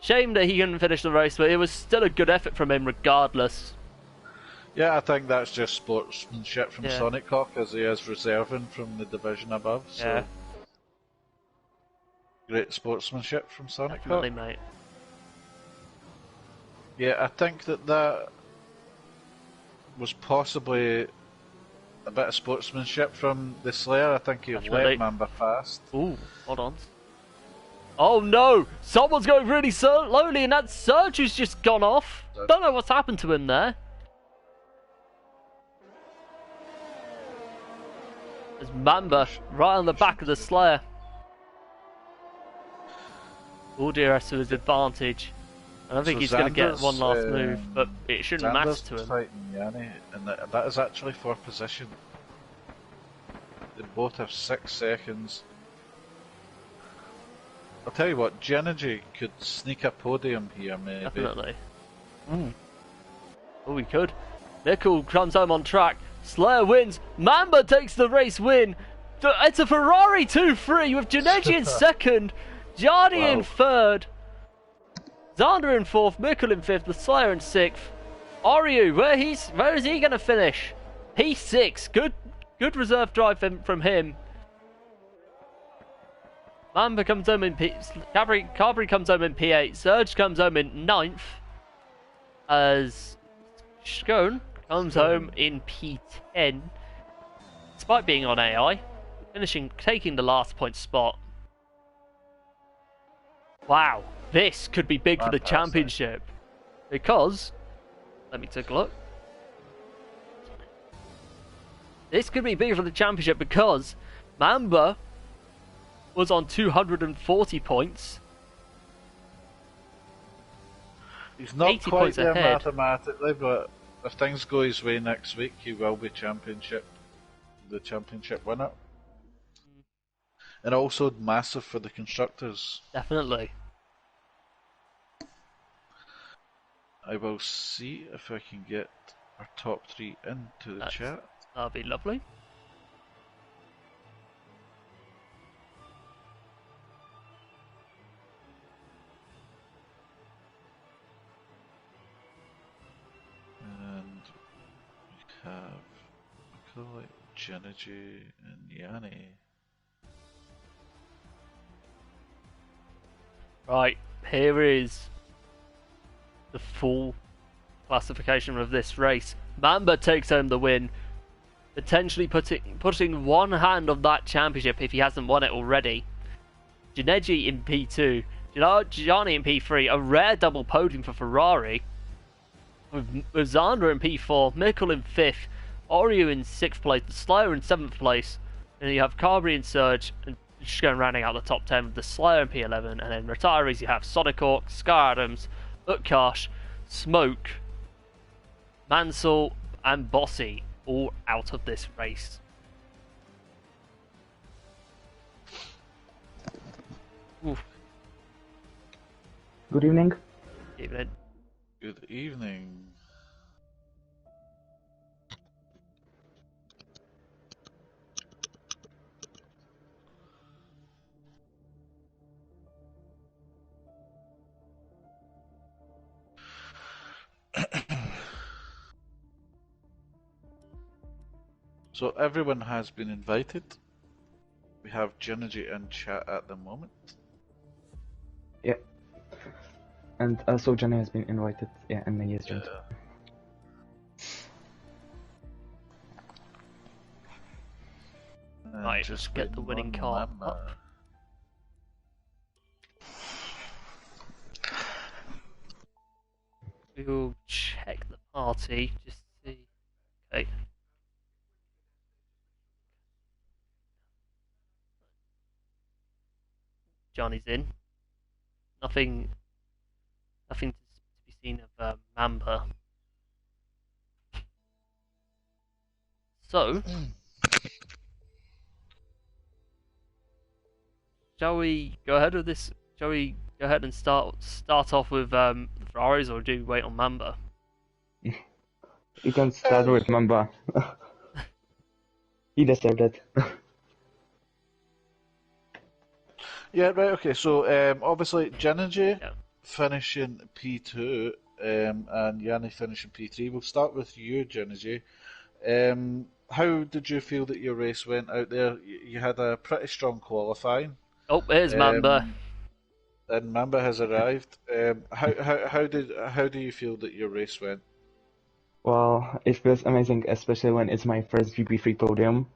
Shame that he couldn't finish the race, but it was still a good effort from him regardless. Yeah, I think that's just sportsmanship from Sonic Hawk, as he is reserving from the division above. So great sportsmanship from Sonic Definitely, Hawk. mate. Yeah, I think that was possibly a bit of sportsmanship from the Slayer. I think he let Mamba fast. Ooh, hold on. Oh no! Someone's going really slowly and that Surge has just gone off. Don't know what's happened to him there. There's Mamba right on the back of the Slayer. All DRS to his advantage. I don't think he's going to get one last move, but it shouldn't matter to him. Fighting Yanni, and that is actually for position. They both have 6 seconds. I'll tell you what, Genergy could sneak a podium here, maybe. Definitely. Oh, he could. Nickel comes home on track. Slayer wins. Mamba takes the race win. It's a Ferrari 2-3 with Genergy in second, Gianni in third, Xander in fourth, Mikkel in fifth, the Slayer in sixth. Ryu, where is he going to finish? P6. Good reserve drive from him. Mamba comes home in Cabri comes home in P8. Surge comes home in 9th. As Scone comes home in P10. Despite being on AI, taking the last point spot. Wow, this could be big for the championship. Because, let me take a look. This could be big for the championship because Mamba was on 240 points. He's not quite there mathematically, but if things go his way next week, he will be the championship winner. And also massive for the constructors. Definitely. I will see if I can get our top 3 into the chat. That'll be lovely. And we have Nikolai, Genergy, and Yanni. Right, here is the full classification of this race. Mamba takes home the win, potentially putting one hand on that championship if he hasn't won it already. Genergy in P2, Gianni in P3, a rare double podium for Ferrari. With Xander in P4, Mikkel in 5th, Oreo in 6th place, the Slayer in 7th place, and you have Carberry and Surge, and just going rounding out the top 10 with the Slayer in P11, and then retirees you have Sonic Hawk, Sky Adams, Utkarsh, Smoke, Mansell, and Bossy, all out of this race. Oof. Good evening. Evening. Good evening. So everyone has been invited. We have Genergy in chat at the moment. Yeah. And also Johnny has been invited. Yeah, and he is joined. Right, just get the winning car up. We'll check the party just to see. Okay. Johnny's in. Nothing to be seen of Mamba. So, shall we go ahead with this? Shall we go ahead and start off with Ferraris, or do we wait on Mamba? You can start with Mamba. He deserved it. Yeah, right, okay, so obviously Jinigy Yeah. finishing P2 and Yanni finishing P3. We'll start with you, Jinigy. How did you feel that your race went out there? You had a pretty strong qualifying. Oh, here's Mamba. And Mamba has arrived. How do you feel that your race went? Well, it feels amazing, especially when it's my first GP3 podium.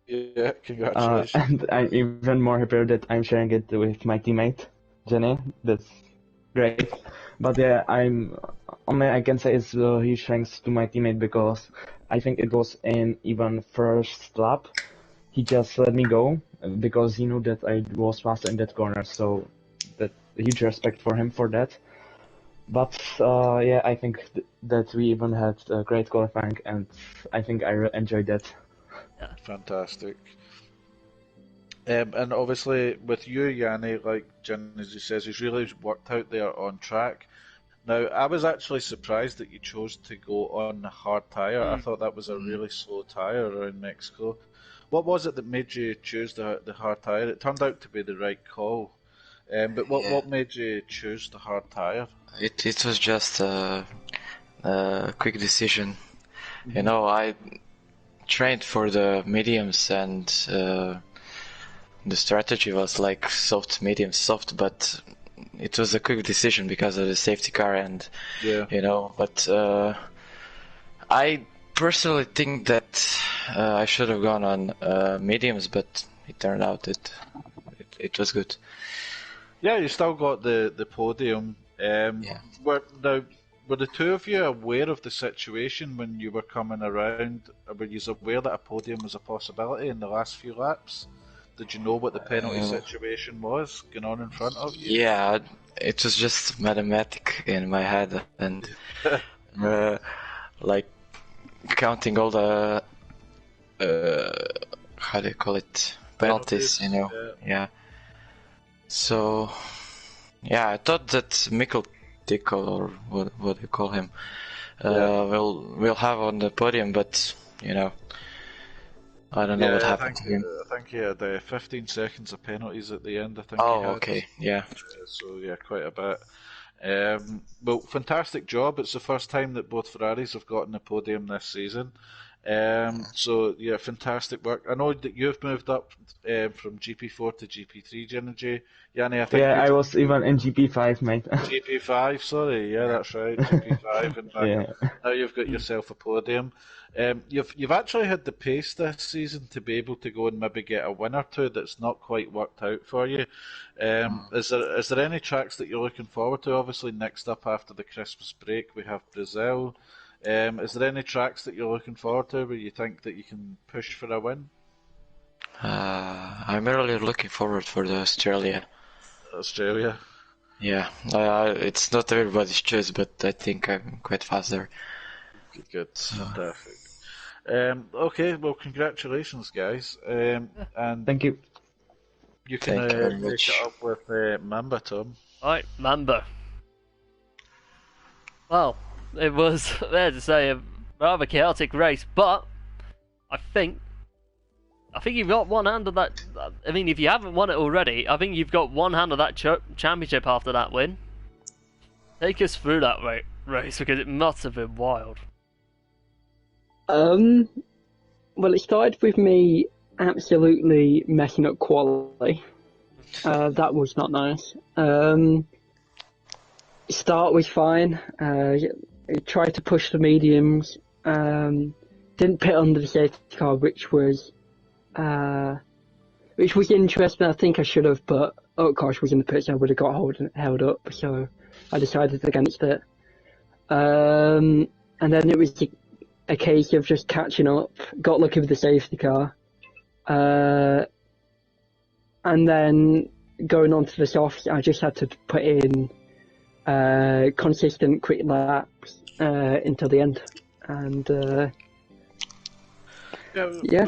Yeah, congratulations. And I'm even more happy that I'm sharing it with my teammate, Jenny. That's great. But yeah, I can say it's huge thanks to my teammate, because I think it was in even first lap. He just let me go because he knew that I was faster in that corner, so that huge respect for him for that. But yeah, I think that we even had a great qualifying, and I think I enjoyed that. Yeah. Fantastic. And obviously with you, Yanni, like Jinigy says, he's really worked out there on track. Now, I was actually surprised that you chose to go on the hard tyre. I thought that was a really slow tyre around Mexico. What was it that made you choose the hard tyre? It turned out to be the right call. But what made you choose the hard tyre? It was just a quick decision. You know, I trained for the mediums, and the strategy was like soft, medium, soft, but it was a quick decision because of the safety car, and you know, but I personally think that I should have gone on mediums, but it turned out it was good. Yeah, you still got the podium. Were the two of you aware of the situation when you were coming around? Were you aware that a podium was a possibility in the last few laps? Did you know what the penalty situation was going on in front of you? Yeah, it was just mathematic in my head, and like counting all the how do you call it, penalties, you know. Yeah. So yeah, I thought that Mikkel Tickle, or what do you call him, will have on the podium, but you know, I don't know what happened to him. I think he had 15 seconds of penalties at the end, I think. Oh, he had. okay, yeah. So yeah, quite a bit. Well, fantastic job. It's the first time that both Ferraris have gotten the podium this season. So yeah, fantastic work. I know that you've moved up from GP4 to GP3, Jinigy. Yanni, I think I was even in GP5, mate. GP5, sorry, yeah, that's right, GP5, and now you've got yourself a podium. You've actually had the pace this season to be able to go and maybe get a win or two that's not quite worked out for you. Is there any tracks that you're looking forward to? Obviously, next up after the Christmas break, we have Brazil. Is there any tracks that you're looking forward to where you think that you can push for a win? I'm really looking forward for the Australia. Australia? Yeah, it's not everybody's choice, but I think I'm quite fast there. Good, fantastic. Okay, well, congratulations, guys. And thank you. You can take it up with Mamba, Tom. Alright, Mamba. Well, it was, fair to say, a rather chaotic race, but I think you've got one hand of that. I mean, if you haven't won it already, I think you've got one hand of that championship after that win. Take us through that race, because it must have been wild. Well, it started with me absolutely messing up quality. That was not nice. Start was fine. Tried to push the mediums. Didn't pit under the safety car, which was interesting. I think I should have, but Oshkosh was in the pits, I would have got held up. So I decided against it. And then it was a case of just catching up, got lucky with the safety car, and then going on to the softs, I just had to put in consistent quick laps until the end, and yeah.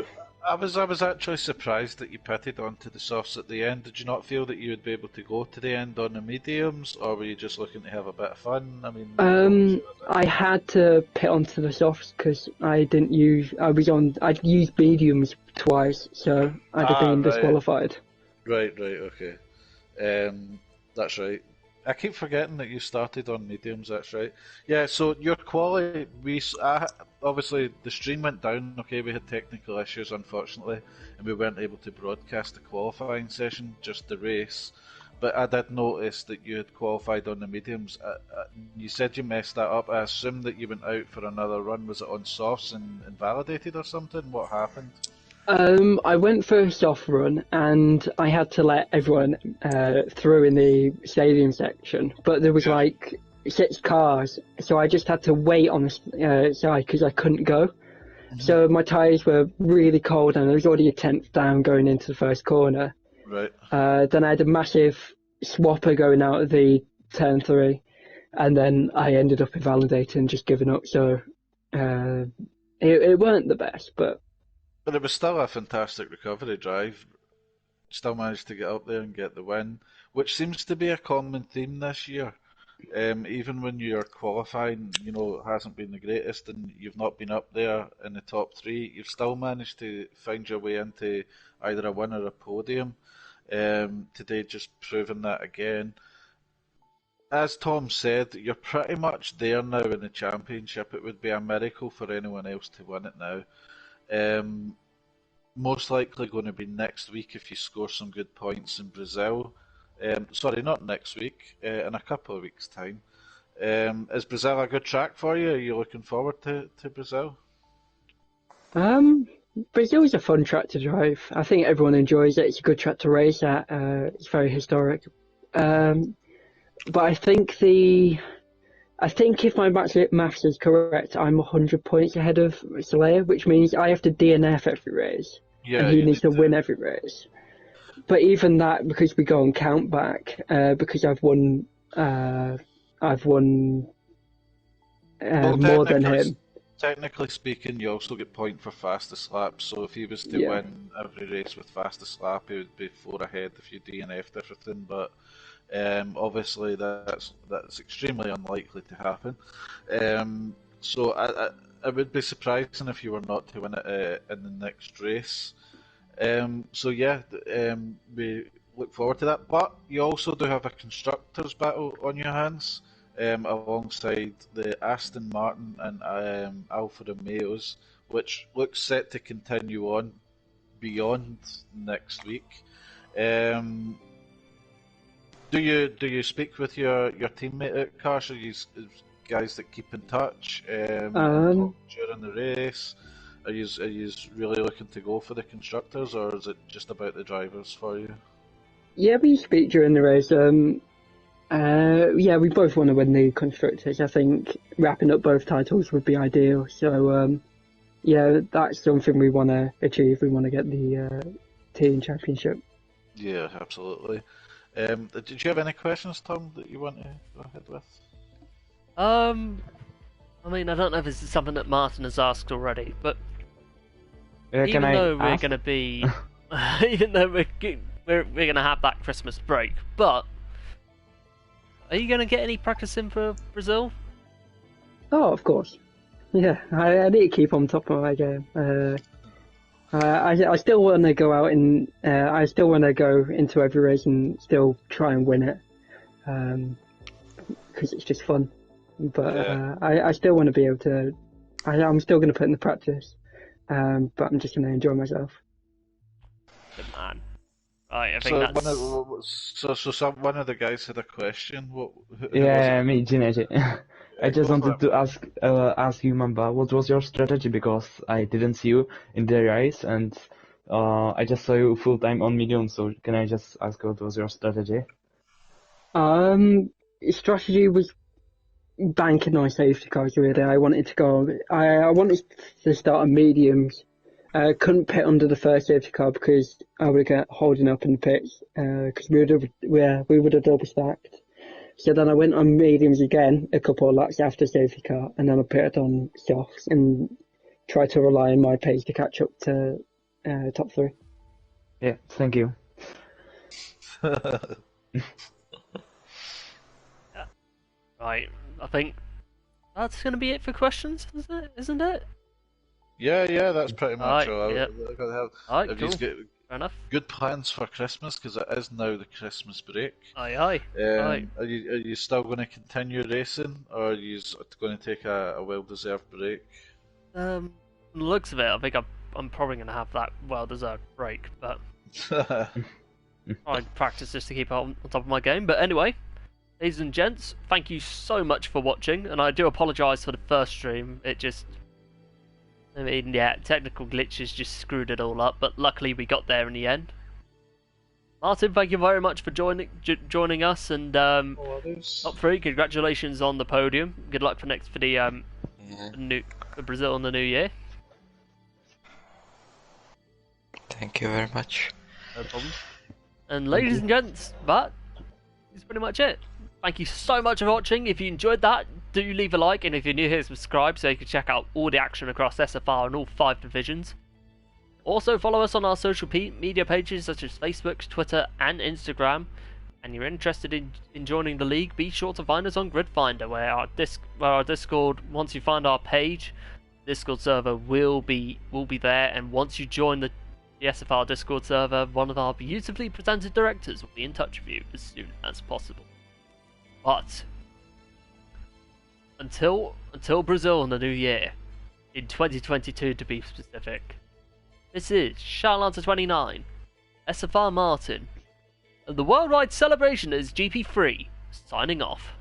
I was actually surprised that you pitted onto the softs at the end. Did you not feel that you would be able to go to the end on the mediums, or were you just looking to have a bit of fun? I mean, I had to pit onto the softs because I'd used mediums twice, so I'd have been disqualified. Right, okay. That's right. I keep forgetting that you started on mediums, that's right. Yeah, so your quality, obviously the stream went down, okay, we had technical issues unfortunately, and we weren't able to broadcast the qualifying session, just the race. But I did notice that you had qualified on the mediums. You said you messed that up. I assume that you went out for another run. Was it on softs and invalidated or something? What happened? I went for a soft run and I had to let everyone through in the stadium section, but there was like 6 cars, so I just had to wait on the side because I couldn't go. Mm-hmm. So my tyres were really cold and there was already a 10th down going into the first corner. Right. Then I had a massive swapper going out of the turn 3, and then I ended up invalidating and just giving up. So it weren't the best, but it was still a fantastic recovery drive. Still managed to get up there and get the win, which seems to be a common theme this year. Even when you're qualifying, it hasn't been the greatest and you've not been up there in the top 3, you've still managed to find your way into either a win or a podium. Today just proving that again. As Tom said, you're pretty much there now in the championship. It would be a miracle for anyone else to win it now. Most likely going to be next week if you score some good points in Brazil. Sorry, not next week, in a couple of weeks' time. Is Brazil a good track for you? Are you looking forward to Brazil? Brazil is a fun track to drive. I think everyone enjoys it. It's a good track to race at. It's very historic. But I think if my maths is correct, I'm 100 points ahead of Soler, which means I have to DNF every race. Yeah, and he needs to win every race. But even that, because we go on count back, because I've won more than him. Technically speaking, you also get point for fastest lap, so if he was to win every race with fastest lap, he would be 4 ahead if you DNF'd everything, but obviously that's extremely unlikely to happen. So I would be surprising if you were not to win it in the next race. We look forward to that. But you also do have a constructors battle on your hands, alongside the Aston Martin and Alfa Romeos, which looks set to continue on beyond next week. Do you speak with your teammate at Cars? Are you guys that keep in touch during the race? Are you really looking to go for the constructors, or is it just about the drivers for you? Yeah, we speak during the race. We both want to win the constructors. I think wrapping up both titles would be ideal. So that's something we want to achieve. We want to get the team championship. Yeah, absolutely. Did you have any questions, Tom, that you want to go ahead with? I mean, I don't know if this is something that Martin has asked already, but even though we're going to be, even though we're going to have that Christmas break, but are you going to get any practice in for Brazil? Oh, of course. Yeah, I need to keep on top of my game. I still want to go out and I still want to go into every race and still try and win it, because it's just fun. But I still want to be able to. I'm still going to put in the practice, but I'm just going to enjoy myself. Good man. Right, I think one of the guys had a question. Me, Ginetti. I just wanted to ask you, Mamba, what was your strategy? Because I didn't see you in the race, and I just saw you full time on medium. So can I just ask what was your strategy? Strategy was banking on safety cars. Really, I wanted to go. I wanted to start on mediums. Couldn't pit under the first safety car because I would get holding up in the pits because we would have double stacked. So then I went on mediums again a couple of laps after safety car, and then I pitted on softs and tried to rely on my pace to catch up to top 3. Yeah, thank you. Right, I think that's going to be it for questions, isn't it? Yeah, that's pretty much Alright, all. yeah. Alright, Have cool. you got Fair enough. good plans for Christmas? Because it is now the Christmas break. Aye. Are you still going to continue racing, or are you going to take a well-deserved break? From the looks of it, I think I'm probably going to have that well-deserved break, but I practice just to keep on top of my game. But anyway, ladies and gents, thank you so much for watching, and I do apologise for the first stream. Technical glitches just screwed it all up, but luckily we got there in the end. Martin, thank you very much for joining us, and top 3, congratulations on the podium. Good luck for the Brazil in the new year. Thank you very much. No problem. And ladies and gents, that is pretty much it. Thank you so much for watching. If you enjoyed that, do leave a like, and if you're new here, subscribe so you can check out all the action across SFR and all 5 divisions. Also, follow us on our social media pages such as Facebook, Twitter, and Instagram. And you're interested in joining the league, be sure to find us on GridFinder, where our Discord, once you find our page, Discord server will be there, and once you join the SFR Discord server, one of our beautifully presented directors will be in touch with you as soon as possible. But until Brazil in the new year, in 2022 to be specific, this is Charlanta29, SFR Martin, and the worldwide celebration is GP3, signing off.